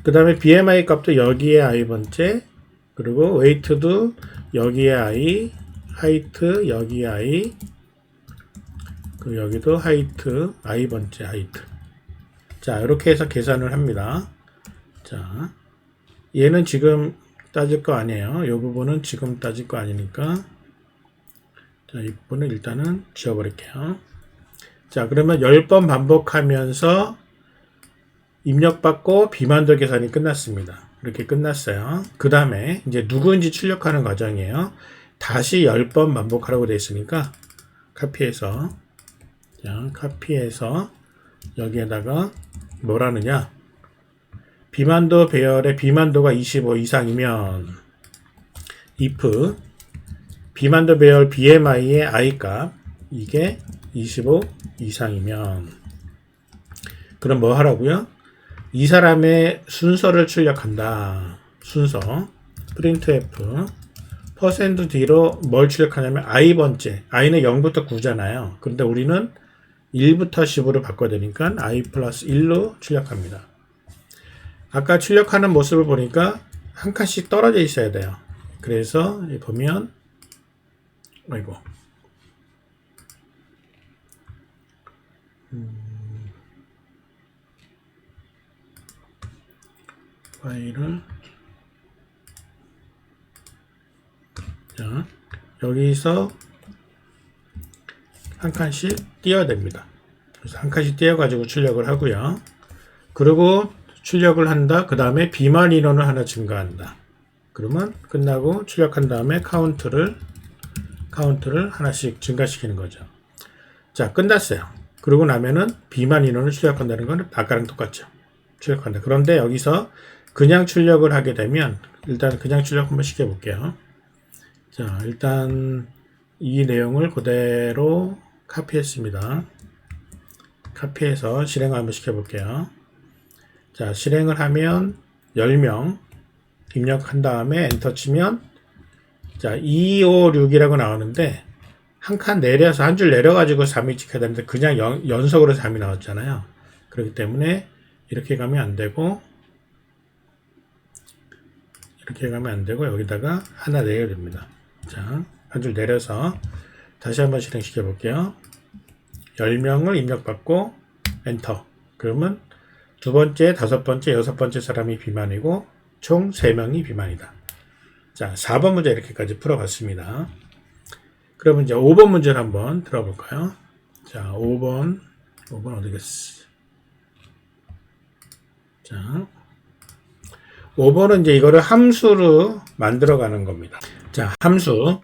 그 다음에 BMI 값도 여기에 i번째, 그리고 웨이트도 여기에 i, 하이트 여기에 i, 그리고 여기도 하이트, i번째 하이트. 자, 이렇게 해서 계산을 합니다. 자, 얘는 지금 따질 거 아니에요. 이 부분은 지금 따질 거 아니니까. 자, 이 부분은 일단은 지워버릴게요. 자, 그러면 10번 반복하면서 입력받고 비만도 계산이 끝났습니다. 이렇게 끝났어요. 그 다음에 이제 누구인지 출력하는 과정이에요. 다시 10번 반복하라고 되어 있으니까 카피해서 여기에다가 뭐라느냐, 비만도 배열의 비만도가 25 이상이면 if 비만도 배열 BMI의 I 값 이게 25 이상이면 그럼 뭐 하라고요? 이 사람의 순서를 출력한다. 순서 printf %D로 뭘 출력하냐면 i번째, i는 0부터 9잖아요. 그런데 우리는 1부터 10으로 바꿔야 되니까 i 플러스 1로 출력합니다. 아까 출력하는 모습을 보니까 한 칸씩 떨어져 있어야 돼요. 그래서 보면 아이고 파일을 자, 여기서 한 칸씩 띄어야 됩니다. 그래서 한 칸씩 띄어가지고 출력을 하고요. 그리고 출력을 한다. 그 다음에 비만 인원을 하나 증가한다. 그러면 끝나고 출력한 다음에 카운트를 하나씩 증가시키는 거죠. 자, 끝났어요. 그러고 나면은 비만 인원을 출력한다는 건 아까랑 똑같죠. 출력한다. 그런데 여기서 그냥 출력을 하게 되면 일단 그냥 출력 한번 시켜볼게요. 자, 일단 이 내용을 그대로 카피했습니다. 카피해서 실행을 한번 시켜볼게요. 자, 실행을 하면 10명 입력한 다음에 엔터 치면 자, 256이라고 나오는데 한 칸 내려서 한 줄 내려가지고 3이 찍혀야 되는데 그냥 연속으로 3이 나왔잖아요. 그렇기 때문에 이렇게 가면 안 되고 여기다가 하나 내야 됩니다. 자, 한 줄 내려서 다시 한번 실행시켜 볼게요. 10명을 입력받고 엔터. 그러면 두 번째, 다섯 번째, 여섯 번째 사람이 비만이고 총 3명이 비만이다. 자, 4번 문제 이렇게까지 풀어봤습니다. 그러면 이제 5번 문제를 한번 들어볼까요? 자, 5번 어디겠어? 자, 5번은 이제 이거를 함수로 만들어가는 겁니다. 자, 함수.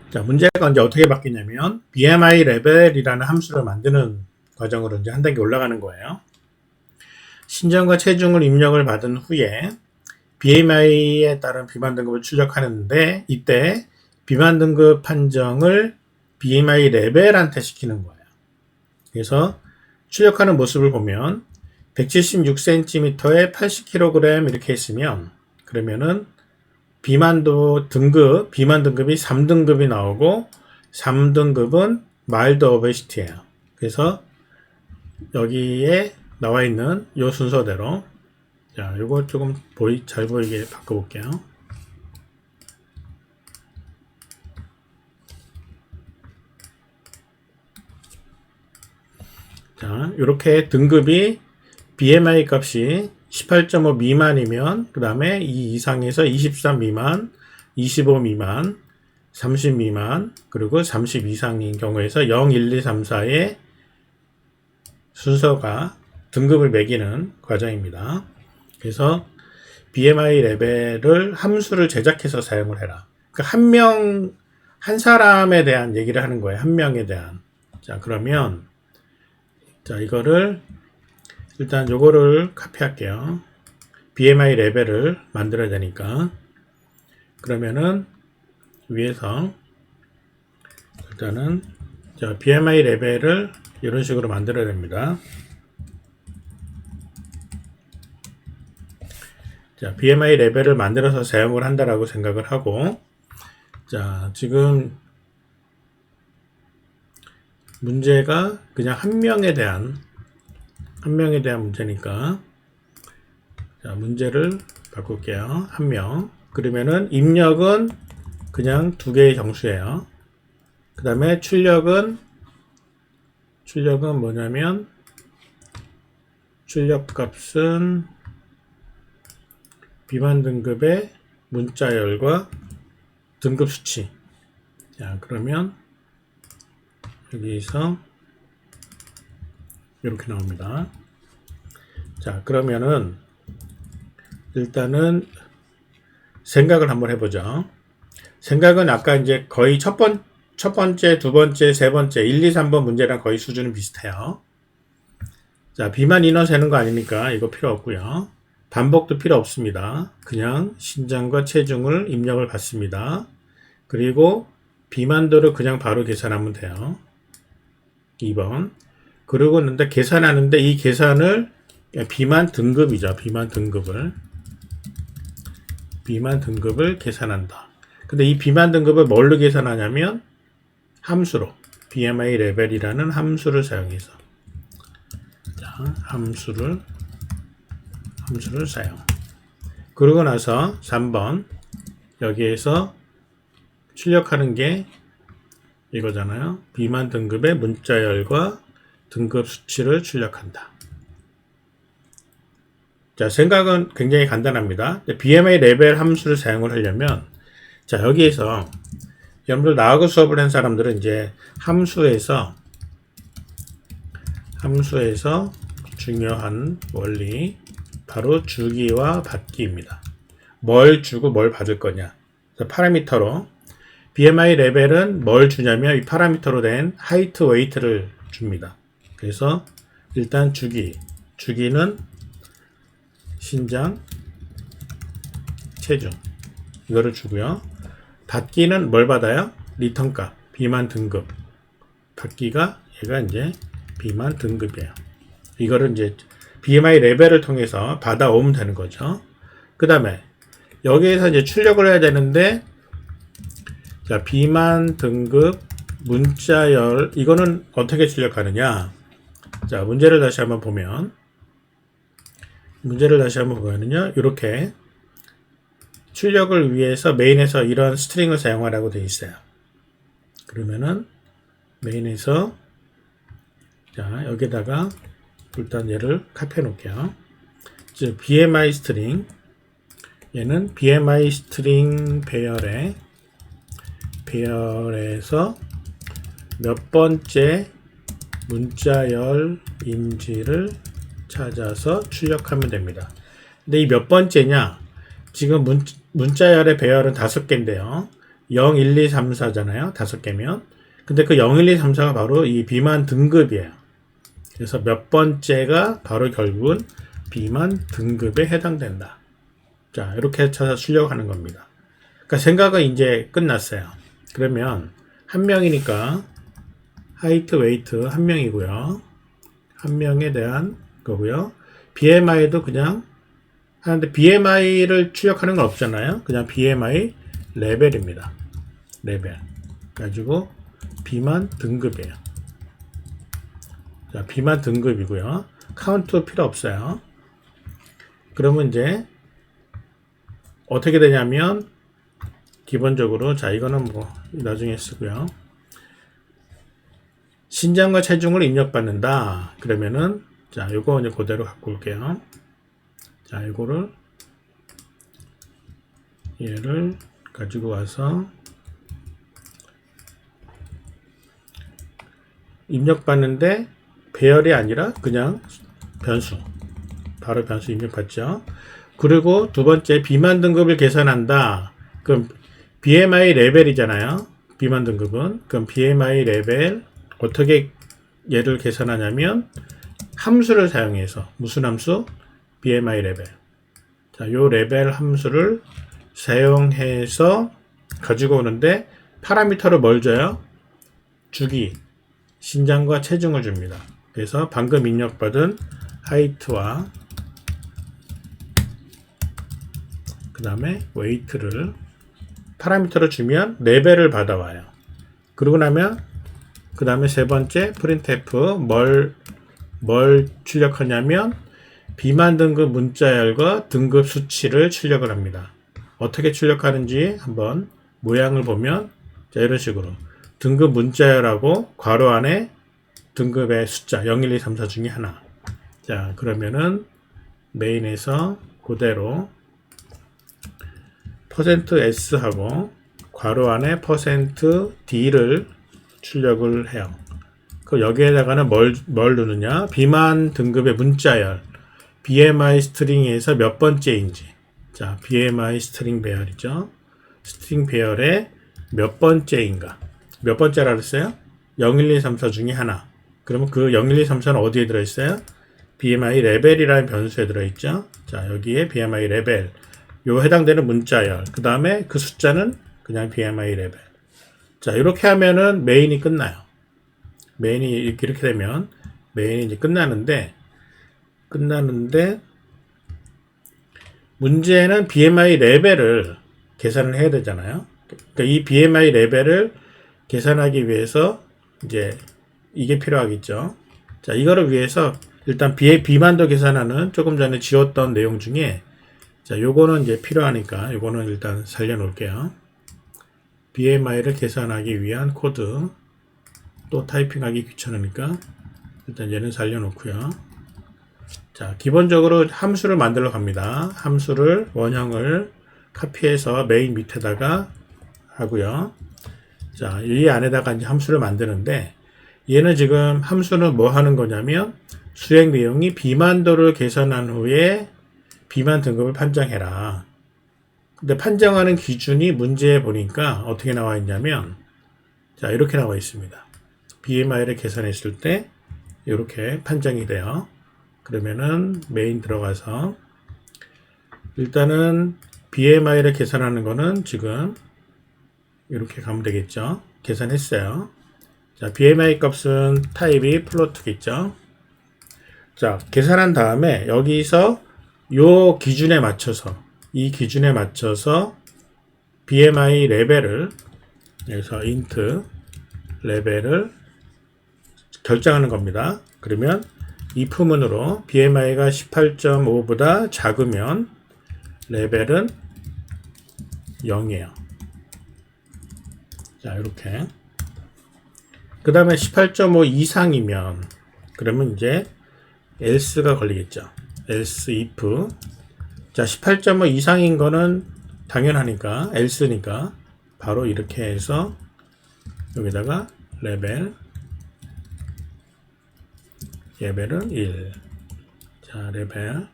자, 문제가 이제 어떻게 바뀌냐면 BMI 레벨이라는 함수를 만드는 과정으로 이제 한 단계 올라가는 거예요. 신장과 체중을 입력을 받은 후에 BMI에 따른 비만 등급을 출력하는데 이때 비만 등급 판정을 BMI 레벨한테 시키는 거예요. 그래서 출력하는 모습을 보면 176cm에 80kg 이렇게 했으면 그러면은 비만 등급이 3등급이 나오고 3등급은 마일드 오베시티예요. 그래서 여기에 나와 있는 이 순서대로 자, 요거 조금 잘 보이게 바꿔볼게요. 자, 이렇게 등급이 BMI 값이 18.5 미만이면 그 다음에 이 이상에서 23 미만, 25 미만, 30 미만, 그리고 30 이상인 경우에서 0, 1, 2, 3, 4의 순서가 등급을 매기는 과정입니다. 그래서 BMI 레벨을 함수를 제작해서 사용을 해라. 그러니까 한 사람에 대한 얘기를 하는 거예요. 한 명에 대한. 자, 그러면 자, 이거를 일단 요거를 카피할게요. BMI 레벨을 만들어야 되니까. 그러면은 위에서 일단은 자, BMI 레벨을 이런 식으로 만들어야 됩니다. 자, BMI 레벨을 만들어서 사용을 한다라고 생각을 하고, 자, 지금 문제가 그냥 한 명에 대한 문제니까, 자, 문제를 바꿀게요. 한 명. 그러면은 입력은 그냥 두 개의 정수예요. 그 다음에 출력은 뭐냐면, 출력 값은 비만 등급의 문자열과 등급 수치. 자, 그러면 여기서 이렇게 나옵니다. 자, 그러면은 일단은 생각을 한번 해보죠. 생각은 아까 이제 거의 첫 번째, 두 번째, 세 번째, 1, 2, 3번 문제랑 거의 수준은 비슷해요. 자, 비만 인원 세는 거 아니니까 이거 필요 없고요. 반복도 필요 없습니다. 그냥 신장과 체중을 입력을 받습니다. 그리고 비만도를 그냥 바로 계산하면 돼요. 2번. 그러고 있는데 계산하는데 이 계산을 비만 등급이죠. 비만 등급을 계산한다. 근데 이 비만 등급을 뭘로 계산하냐면 함수로 BMI 레벨이라는 함수를 사용해서 자, 함수를 사용. 그러고 나서 3번 여기에서 출력하는 게 이거잖아요. 비만 등급의 문자열과 등급 수치를 출력한다. 자, 생각은 굉장히 간단합니다. BMI 레벨 함수를 사용을 하려면 자, 여기에서 여러분들 나하고 수업을 한 사람들은 이제 함수에서 중요한 원리 바로 주기와 받기입니다. 뭘 주고 뭘 받을 거냐. 파라미터로 BMI 레벨은 뭘 주냐면 이 파라미터로 된 하이트 웨이트를 줍니다. 그래서 일단 주기는 신장, 체중 이거를 주고요. 받기는 뭘 받아요? 리턴값, 비만 등급. 받기가 얘가 이제 비만 등급이에요. 이거를 이제 BMI 레벨을 통해서 받아오면 되는 거죠. 그 다음에 여기에서 이제 출력을 해야 되는데 자, 비만 등급 문자열 이거는 어떻게 출력하느냐? 자, 문제를 다시 한번 보면요. 이렇게 출력을 위해서 메인에서 이런 스트링을 사용하라고 되어 있어요. 그러면은 메인에서 자, 여기다가 일단 얘를 카피해 놓을게요. 즉 BMI 스트링 얘는 BMI 스트링 배열에서 몇 번째 문자열인지를 찾아서 출력하면 됩니다. 근데 이 몇 번째냐? 지금 문자열의 배열은 5개인데요. 0, 1, 2, 3, 4잖아요. 5개면. 근데 그 0, 1, 2, 3, 4가 바로 이 비만 등급이에요. 그래서 몇 번째가 바로 결국은 비만 등급에 해당된다. 자, 이렇게 찾아 출력하는 겁니다. 그러니까 생각은 이제 끝났어요. 그러면 한 명이니까 하이트, 웨이트 한 명이고요. 한 명에 대한 거고요. BMI도 그냥 하는데 BMI를 출력하는 건 없잖아요. 그냥 BMI 레벨입니다. 레벨. 가지고 비만 등급이에요. 자, 비만 등급이고요. 카운트 필요 없어요. 그러면 이제 어떻게 되냐면 기본적으로 자 이거는 뭐 나중에 쓰고요. 신장과 체중을 입력받는다. 그러면은 자 요거 이제 그대로 갖고 올게요. 자 이거를 얘를 가지고 와서 입력받는데 배열이 아니라 그냥 변수 바로 변수 입력받죠. 그리고 두 번째 비만 등급을 계산한다. 그럼 BMI 레벨이잖아요. 비만 등급은. 그럼 BMI 레벨 어떻게 얘를 계산하냐면 함수를 사용해서 무슨 함수? BMI 레벨. 자, 요 레벨 함수를 사용해서 가지고 오는데 파라미터를 뭘 줘요? 주기, 신장과 체중을 줍니다. 그래서 방금 입력받은 하이트와 그 다음에 웨이트를 파라미터를 주면 레벨을 받아와요. 그러고 나면 그 다음에 세 번째 printf 뭘 출력하냐면 비만 등급 문자열과 등급 수치를 출력을 합니다. 어떻게 출력하는지 한번 모양을 보면 자 이런 식으로 등급 문자열하고 괄호 안에 등급의 숫자 0, 1, 2, 3, 4 중에 하나. 자 그러면은 메인에서 그대로 %s하고 괄호 안에 %d를 출력을 해요. 그 여기에다가는 뭘 넣느냐? 비만 등급의 문자열 BMI 스트링에서 몇 번째인지. 자, BMI 스트링 배열이죠. 스트링 배열의 몇 번째인가? 몇 번째라 그랬어요? 0, 1, 2, 3, 4 중에 하나. 그러면 그 0, 1, 2, 3, 4는 어디에 들어있어요? BMI 레벨이라는 변수에 들어있죠. 자, 여기에 BMI 레벨. 요 해당되는 문자열. 그 다음에 그 숫자는 그냥 BMI 레벨. 자, 이렇게 하면은 메인이 끝나요. 메인이 이렇게 되면 메인이 이제 끝나는데 문제는 BMI 레벨을 계산을 해야 되잖아요. 그러니까 이 BMI 레벨을 계산하기 위해서 이제 이게 필요하겠죠. 자, 이거를 위해서 일단 비만도 계산하는 조금 전에 지웠던 내용 중에 자, 요거는 이제 필요하니까 요거는 일단 살려 놓을게요. BMI를 계산하기 위한 코드 또 타이핑하기 귀찮으니까 일단 얘는 살려 놓고요. 자, 기본적으로 함수를 만들어 갑니다. 함수를 원형을 카피해서 메인 밑에다가 하고요. 자, 이 안에다가 이제 함수를 만드는데 얘는 지금 함수는 뭐 하는 거냐면 수행 내용이 비만도를 계산한 후에 비만 등급을 판정해라. 근데 판정하는 기준이 문제에 보니까 어떻게 나와 있냐면 자, 이렇게 나와 있습니다. BMI를 계산했을 때 이렇게 판정이 돼요. 그러면은 메인 들어가서 일단은 BMI를 계산하는 거는 지금 이렇게 가면 되겠죠. 계산했어요. 자, BMI 값은 타입이 플로트겠죠. 자, 계산한 다음에 여기서 요 기준에 맞춰서 이 기준에 맞춰서 BMI 레벨을 여기서 int 레벨을 결정하는 겁니다. 그러면 if문으로 BMI가 18.5보다 작으면 레벨은 0이에요. 자, 이렇게. 그 다음에 18.5 이상이면 그러면 이제 else가 걸리겠죠. else if. 자, 18.5 이상인 거는 당연하니까 else니까 바로 이렇게 해서 여기다가 레벨은 1. 자, 레벨.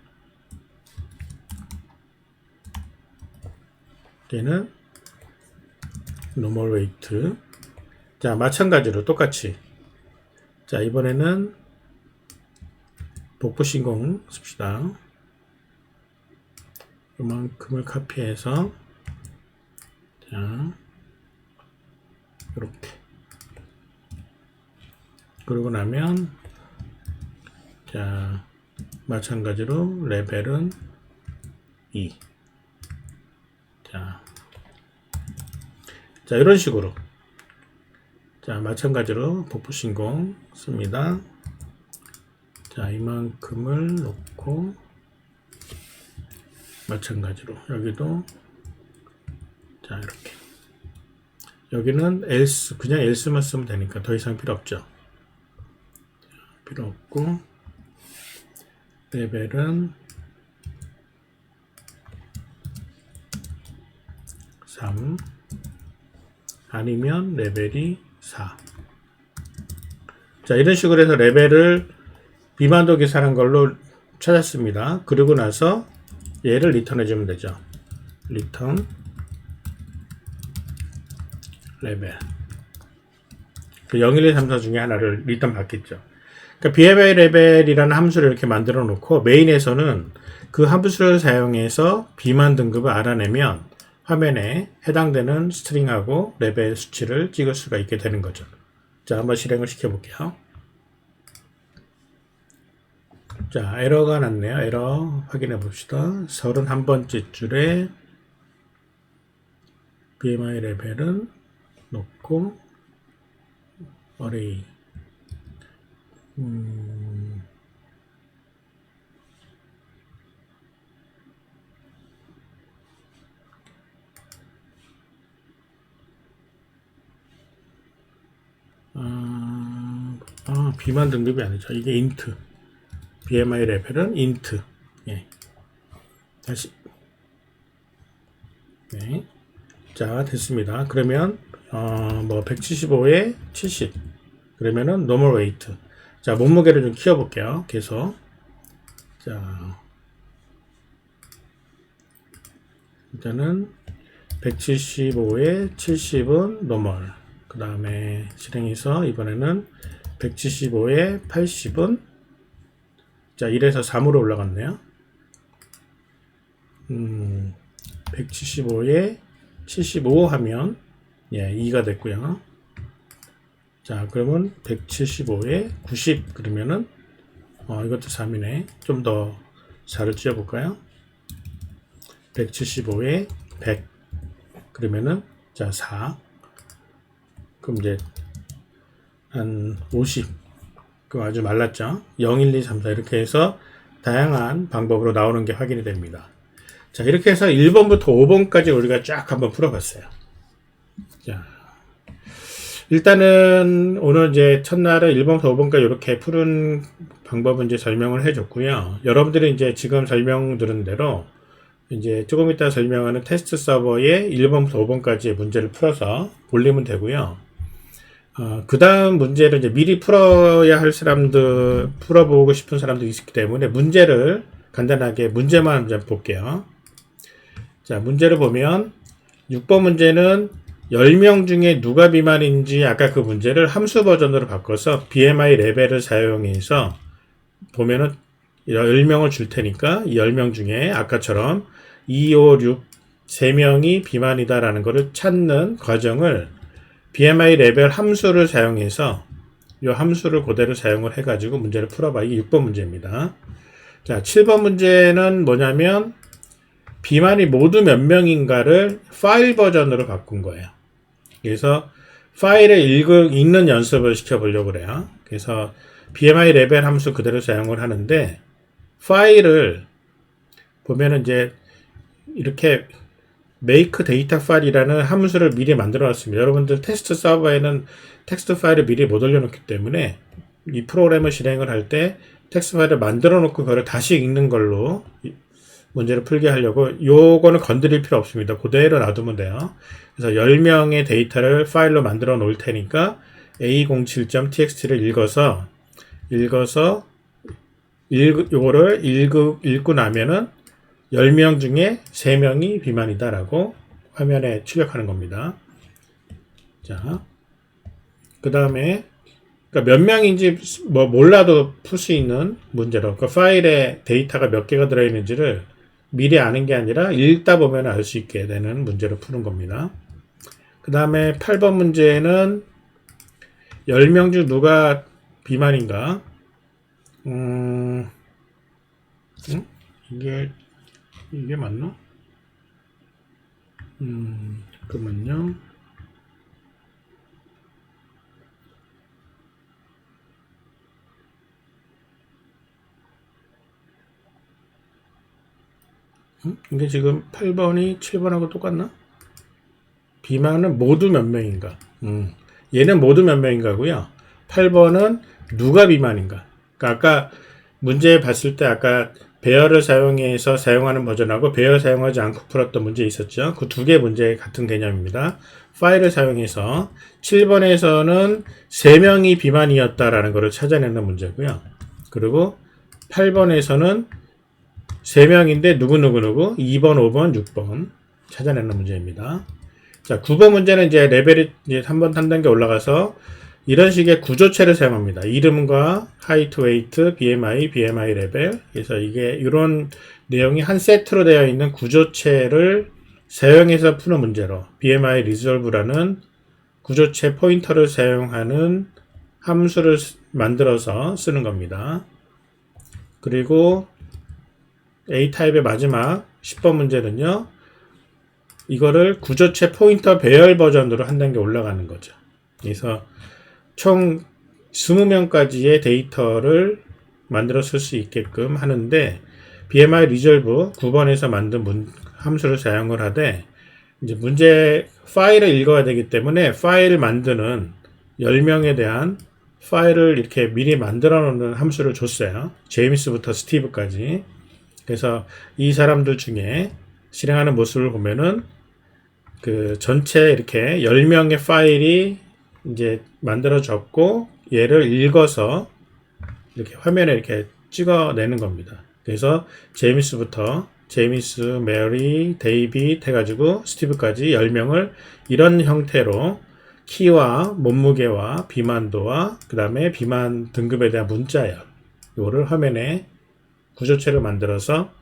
얘는 normal weight. 자, 마찬가지로 똑같이. 자, 이번에는 복부 신공 씁시다. 이만큼을 카피해서, 자, 이렇게. 그러고 나면, 자, 마찬가지로 레벨은 2. 자, 이런 식으로. 자, 마찬가지로 복부 신공 씁니다. 자, 이만큼을 놓고, 마찬가지로 여기도, 자, 이렇게. 여기는 else, 그냥 else만 쓰면 되니까 더 이상 필요 없죠. 자, 필요 없고, 레벨은 3, 아니면 레벨이 4. 자, 이런 식으로 해서 레벨을 비만도 계산한 걸로 찾았습니다. 그리고 나서 얘를 리턴해 주면 되죠. 리턴 레벨. 그 0, 1, 2, 3, 4 중에 하나를 리턴 받겠죠. 그러니까 BMI 레벨이라는 함수를 이렇게 만들어 놓고 메인에서는 그 함수를 사용해서 비만 등급을 알아내면 화면에 해당되는 스트링하고 레벨 수치를 찍을 수가 있게 되는 거죠. 자, 한번 실행을 시켜 볼게요. 자, 에러가 났네요. 에러 확인해 봅시다. 31번째 줄에 BMI 레벨은 놓고 어레이 비만 등급이 아니죠. 이게 int. BMI 레벨은 int. 예. 다시. 네. 자, 됐습니다. 그러면, 175에 70. 그러면은, normal weight. 자, 몸무게를 좀 키워볼게요. 계속. 자. 일단은, 175에 70은 normal. 그 다음에 실행해서 이번에는 175에 80은 자 1에서 3으로 올라갔네요. 175에 75 하면 예 2가 됐고요. 자 그러면 175에 90 그러면은 이것도 3이네. 좀 더 4를 쥐어볼까요? 175에 100 그러면은 자 4 그럼 이제 한 50 그 아주 말랐죠. 0, 1, 2, 3, 4 이렇게 해서 다양한 방법으로 나오는 게 확인이 됩니다. 자 이렇게 해서 1번부터 5번까지 우리가 쫙 한번 풀어봤어요. 자 일단은 오늘 이제 첫날에 1번부터 5번까지 이렇게 푸는 방법은 이제 설명을 해줬고요. 여러분들이 이제 지금 설명 들은 대로 이제 조금 이따 설명하는 테스트 서버에 1번부터 5번까지의 문제를 풀어서 올리면 되고요. 그 다음 문제를 이제 미리 풀어야 할 사람들, 풀어보고 싶은 사람도 있기 때문에 문제를 간단하게 문제만 좀 볼게요. 자, 문제를 보면 6번 문제는 10명 중에 누가 비만인지 아까 그 문제를 함수 버전으로 바꿔서 BMI 레벨을 사용해서 보면은 10명을 줄 테니까 이 10명 중에 아까처럼 2, 5, 6, 3명이 비만이다라는 것을 찾는 과정을 BMI 레벨 함수를 사용해서 이 함수를 그대로 사용을 해가지고 문제를 풀어봐. 이게 6번 문제입니다. 자, 7번 문제는 뭐냐면 비만이 모두 몇 명인가를 파일 버전으로 바꾼 거예요. 그래서 파일을 읽는 연습을 시켜보려고 그래요. 그래서 BMI 레벨 함수 그대로 사용을 하는데 파일을 보면은 이제 이렇게 make data file이라는 함수를 미리 만들어 놨습니다. 여러분들 테스트 서버에는 텍스트 파일을 미리 못 올려놓기 때문에 이 프로그램을 실행을 할 때 텍스트 파일을 만들어 놓고 그걸 다시 읽는 걸로 문제를 풀게 하려고 요거는 건드릴 필요 없습니다. 그대로 놔두면 돼요. 그래서 10명의 데이터를 파일로 만들어 놓을 테니까 a07.txt를 읽어서 요거를 읽고 나면은 10명 중에 3명이 비만이다라고 화면에 출력하는 겁니다. 자, 그 다음에 그러니까 몇 명인지 뭐 몰라도 풀 수 있는 문제로 그 파일에 데이터가 몇 개가 들어있는지를 미리 아는 게 아니라 읽다 보면 알 수 있게 되는 문제로 푸는 겁니다. 그 다음에 8번 문제는 10명 중 누가 비만인가? 이게 맞나? 잠깐만요. 이게 지금 8번이 7번하고 똑같나? 비만은 모두 몇 명인가? 얘는 모두 몇 명인가고요. 8번은 누가 비만인가? 그러니까 아까 문제 봤을 때 아까 배열을 사용해서 사용하는 버전하고 배열 사용하지 않고 풀었던 문제 있었죠. 그 두 개 문제 같은 개념입니다. 파일을 사용해서 7번에서는 3명이 비만이었다라는 것을 찾아내는 문제고요. 그리고 8번에서는 3명인데 누구누구 2번, 5번, 6번 찾아내는 문제입니다. 자, 9번 문제는 이제 레벨이 이제 한 단계 올라가서 이런 식의 구조체를 사용합니다. 이름과 하이트, 웨이트, BMI, BMI 레벨. 그래서 이게 이런 내용이 한 세트로 되어 있는 구조체를 사용해서 푸는 문제로 BMI 리졸브라는 구조체 포인터를 사용하는 함수를 만들어서 쓰는 겁니다. 그리고 A타입의 마지막 10번 문제는요. 이거를 구조체 포인터 배열 버전으로 한 단계 올라가는 거죠. 그래서 총 20명까지의 데이터를 만들어 쓸 수 있게끔 하는데 BMI 리졸브 9번에서 만든 함수를 사용을 하되 이제 문제 파일을 읽어야 되기 때문에 파일 만드는 10명에 대한 파일을 이렇게 미리 만들어 놓는 함수를 줬어요. 제임스부터 스티브까지. 그래서 이 사람들 중에 실행하는 모습을 보면은 그 전체 이렇게 10명의 파일이 이제 만들어졌고 얘를 읽어서 이렇게 화면에 이렇게 찍어내는 겁니다. 그래서 제임스, 메리, 데이빗 해가지고 스티브까지 10명을 이런 형태로 키와 몸무게와 비만도와 그 다음에 비만 등급에 대한 문자열 이거를 화면에 구조체를 만들어서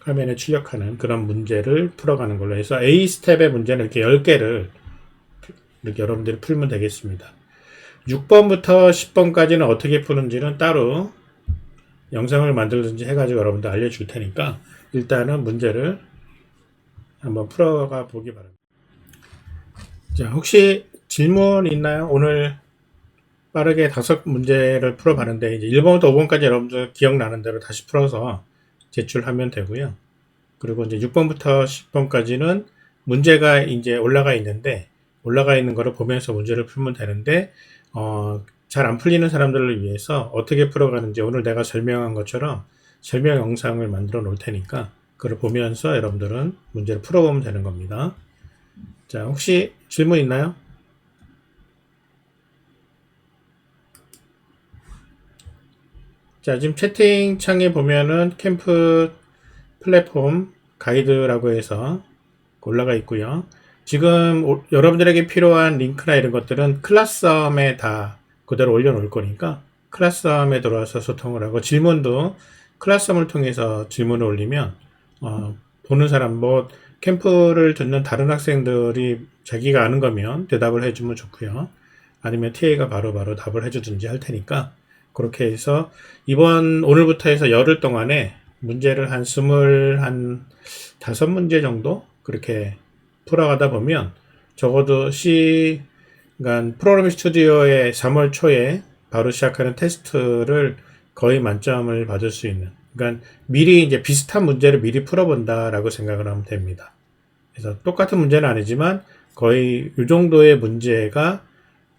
화면에 출력하는 그런 문제를 풀어가는 걸로 해서 A 스텝의 문제는 이렇게 10개를 이렇게 여러분들이 풀면 되겠습니다. 6번부터 10번까지는 어떻게 푸는지는 따로 영상을 만들든지 해가지고 여러분들 알려줄 테니까 일단은 문제를 한번 풀어가 보기 바랍니다. 자, 혹시 질문 있나요? 오늘 빠르게 5문제를 풀어봤는데 이제 1번부터 5번까지 여러분들 기억나는 대로 다시 풀어서 제출하면 되고요. 그리고 이제 6번부터 10번까지는 문제가 이제 올라가 있는데 올라가 있는 거를 보면서 문제를 풀면 되는데 잘 안 풀리는 사람들을 위해서 어떻게 풀어가는지 오늘 내가 설명한 것처럼 설명 영상을 만들어 놓을 테니까 그걸 보면서 여러분들은 문제를 풀어보면 되는 겁니다. 자, 혹시 질문 있나요? 자, 지금 채팅창에 보면은 캠프 플랫폼 가이드라고 해서 올라가 있고요. 지금 여러분들에게 필요한 링크나 이런 것들은 클라스썸에 다 그대로 올려놓을 거니까 클라스썸에 들어와서 소통을 하고 질문도 클라스썸을 통해서 질문을 올리면 보는 사람 뭐 캠프를 듣는 다른 학생들이 자기가 아는 거면 대답을 해주면 좋고요. 아니면 TA가 바로바로 답을 해주든지 할 테니까 그렇게 해서 오늘부터 해서 열흘 동안에 문제를 한 25문제 정도 그렇게 풀어가다 보면 적어도 그러니까 프로그래밍 스튜디오의 3월 초에 바로 시작하는 테스트를 거의 만점을 받을 수 있는 그러니까 미리 이제 비슷한 문제를 미리 풀어본다라고 생각을 하면 됩니다. 그래서 똑같은 문제는 아니지만 거의 이 정도의 문제가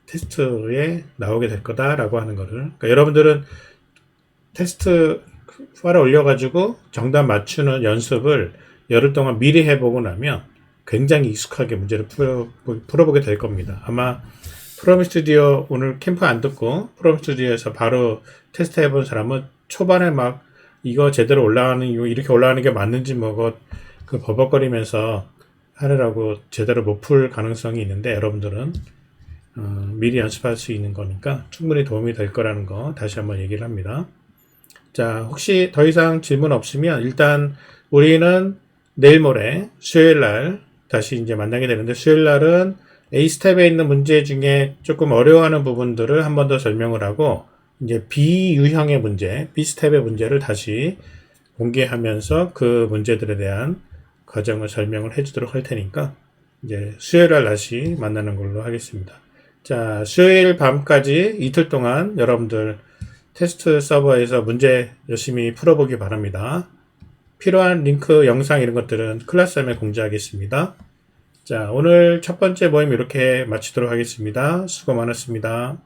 테스트에 나오게 될 거다라고 하는 거를 그러니까 여러분들은 테스트 파일을 올려가지고 정답 맞추는 연습을 열흘 동안 미리 해보고 나면 굉장히 익숙하게 문제를 풀어보게 될 겁니다. 아마 프로그래밍 스튜디오 오늘 캠프 안 듣고 프로그래밍 스튜디오에서 바로 테스트 해본 사람은 초반에 막 이거 제대로 올라가는 이거 이렇게 올라가는 게 맞는지 뭐 그 버벅거리면서 하느라고 제대로 못 풀 가능성이 있는데 여러분들은 미리 연습할 수 있는 거니까 충분히 도움이 될 거라는 거 다시 한번 얘기를 합니다. 자, 혹시 더 이상 질문 없으면 일단 우리는 내일 모레 수요일 날 다시 이제 만나게 되는데 수요일 날은 A 스텝에 있는 문제 중에 조금 어려워하는 부분들을 한 번 더 설명을 하고 이제 B 유형의 문제, B 스텝의 문제를 다시 공개하면서 그 문제들에 대한 과정을 설명을 해주도록 할 테니까 이제 수요일 날 다시 만나는 걸로 하겠습니다. 자, 수요일 밤까지 이틀 동안 여러분들 테스트 서버에서 문제 열심히 풀어보기 바랍니다. 필요한 링크, 영상 이런 것들은 클래스홈에 공지하겠습니다. 자, 오늘 첫 번째 모임 이렇게 마치도록 하겠습니다. 수고 많았습니다.